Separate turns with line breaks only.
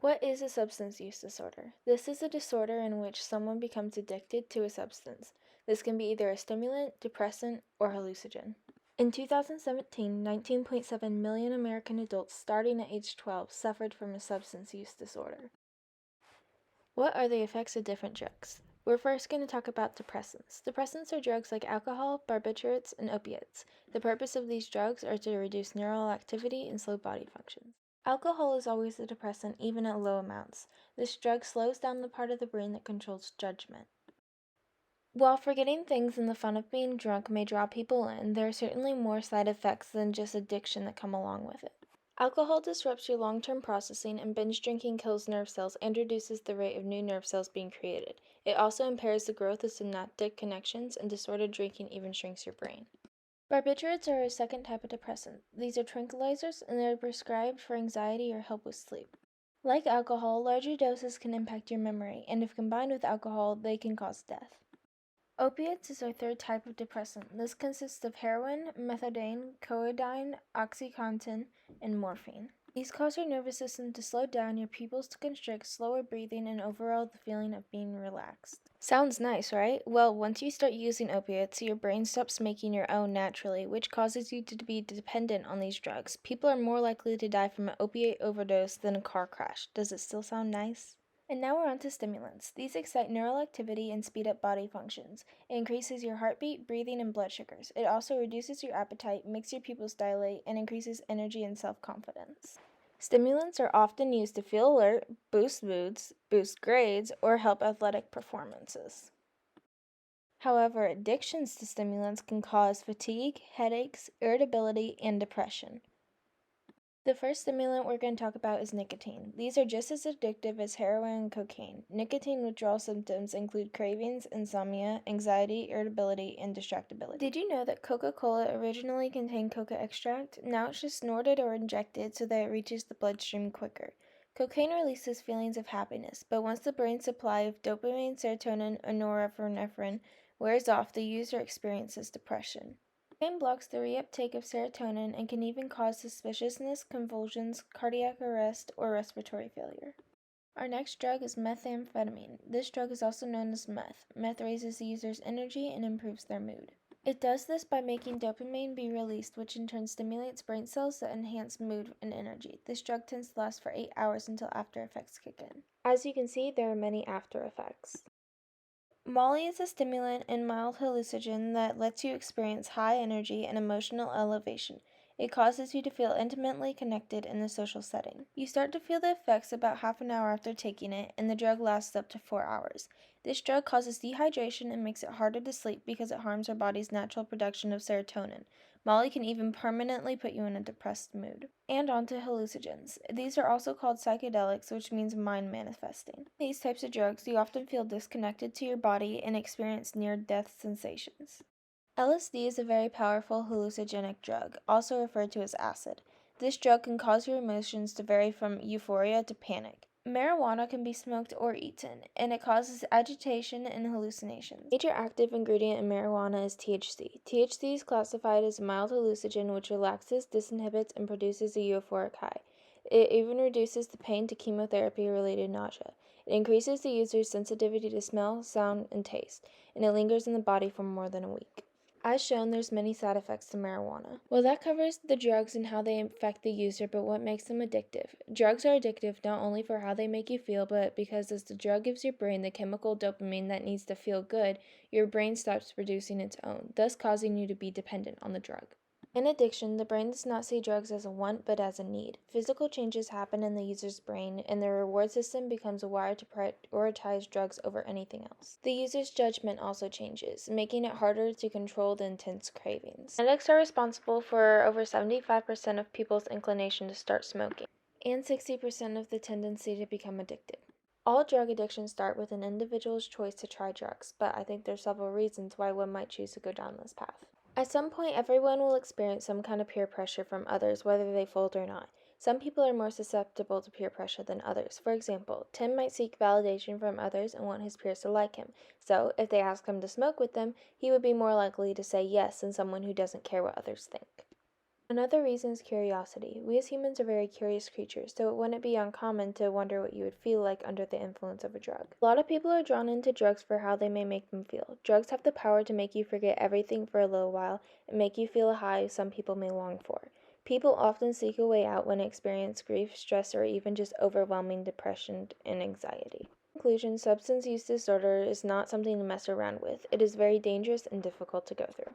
What is a substance use disorder? This is a disorder in which someone becomes addicted to a substance. This can be either a stimulant, depressant, or hallucinogen. In 2017, 19.7 million American adults starting at age 12 suffered from a substance use disorder. What are the effects of different drugs? We're first going to talk about depressants. Depressants are drugs like alcohol, barbiturates, and opiates. The purpose of these drugs are to reduce neural activity and slow body functions. Alcohol is always a depressant, even at low amounts. This drug slows down the part of the brain that controls judgment. While forgetting things and the fun of being drunk may draw people in, there are certainly more side effects than just addiction that come along with it. Alcohol disrupts your long-term processing, and binge drinking kills nerve cells and reduces the rate of new nerve cells being created. It also impairs the growth of synaptic connections, and disordered drinking even shrinks your brain. Barbiturates are a second type of depressant. These are tranquilizers, and they are prescribed for anxiety or help with sleep. Like alcohol, larger doses can impact your memory, and if combined with alcohol, they can cause death. Opiates is our third type of depressant. This consists of heroin, methadone, codeine, OxyContin, and morphine. These cause your nervous system to slow down, your pupils to constrict, slower breathing, and overall the feeling of being relaxed. Sounds nice, right? Well, once you start using opiates, your brain stops making your own naturally, which causes you to be dependent on these drugs. People are more likely to die from an opiate overdose than a car crash. Does it still sound nice? And now we're on to stimulants. These excite neural activity and speed up body functions. It increases your heartbeat, breathing, and blood sugars. It also reduces your appetite, makes your pupils dilate, and increases energy and self-confidence. Stimulants are often used to feel alert, boost moods, boost grades, or help athletic performances. However, addictions to stimulants can cause fatigue, headaches, irritability, and depression. The first stimulant we're going to talk about is nicotine. These are just as addictive as heroin and cocaine. Nicotine withdrawal symptoms include cravings, insomnia, anxiety, irritability, and distractibility. Did you know that Coca-Cola originally contained coca extract? Now it's just snorted or injected so that it reaches the bloodstream quicker. Cocaine releases feelings of happiness, but once the brain's supply of dopamine, serotonin, and norepinephrine wears off, the user experiences depression. Cocaine blocks the reuptake of serotonin and can even cause suspiciousness, convulsions, cardiac arrest, or respiratory failure. Our next drug is methamphetamine. This drug is also known as meth. Meth raises the user's energy and improves their mood. It does this by making dopamine be released, which in turn stimulates brain cells that enhance mood and energy. This drug tends to last for 8 hours until after effects kick in. As you can see, there are many after effects. Molly is a stimulant and mild hallucinogen that lets you experience high energy and emotional elevation. It causes you to feel intimately connected in a social setting. You start to feel the effects about half an hour after taking it, and the drug lasts up to 4 hours. This drug causes dehydration and makes it harder to sleep because it harms our body's natural production of serotonin. Molly can even permanently put you in a depressed mood. And on to hallucinogens. These are also called psychedelics, which means mind manifesting. These types of drugs, you often feel disconnected to your body and experience near-death sensations. LSD is a very powerful hallucinogenic drug, also referred to as acid. This drug can cause your emotions to vary from euphoria to panic. Marijuana can be smoked or eaten, and it causes agitation and hallucinations. Major active ingredient in marijuana is THC. THC is classified as a mild hallucinogen which relaxes, disinhibits, and produces a euphoric high. It even reduces the pain to chemotherapy-related nausea. It increases the user's sensitivity to smell, sound, and taste, and it lingers in the body for more than a week. As shown, there's many side effects to marijuana. Well, that covers the drugs and how they affect the user, but what makes them addictive? Drugs are addictive not only for how they make you feel, but because as the drug gives your brain the chemical dopamine that needs to feel good, your brain stops producing its own, thus causing you to be dependent on the drug. In addiction, the brain does not see drugs as a want but as a need. Physical changes happen in the user's brain, and the reward system becomes wired to prioritize drugs over anything else. The user's judgment also changes, making it harder to control the intense cravings. Genetics are responsible for over 75% of people's inclination to start smoking, and 60% of the tendency to become addicted. All drug addictions start with an individual's choice to try drugs, but I think there's several reasons why one might choose to go down this path. At some point, everyone will experience some kind of peer pressure from others, whether they fold or not. Some people are more susceptible to peer pressure than others. For example, Tim might seek validation from others and want his peers to like him. So, if they ask him to smoke with them, he would be more likely to say yes than someone who doesn't care what others think. Another reason is curiosity. We as humans are very curious creatures, so it wouldn't be uncommon to wonder what you would feel like under the influence of a drug. A lot of people are drawn into drugs for how they may make them feel. Drugs have the power to make you forget everything for a little while and make you feel a high some people may long for. People often seek a way out when they experience grief, stress, or even just overwhelming depression and anxiety. In conclusion, substance use disorder is not something to mess around with. It is very dangerous and difficult to go through.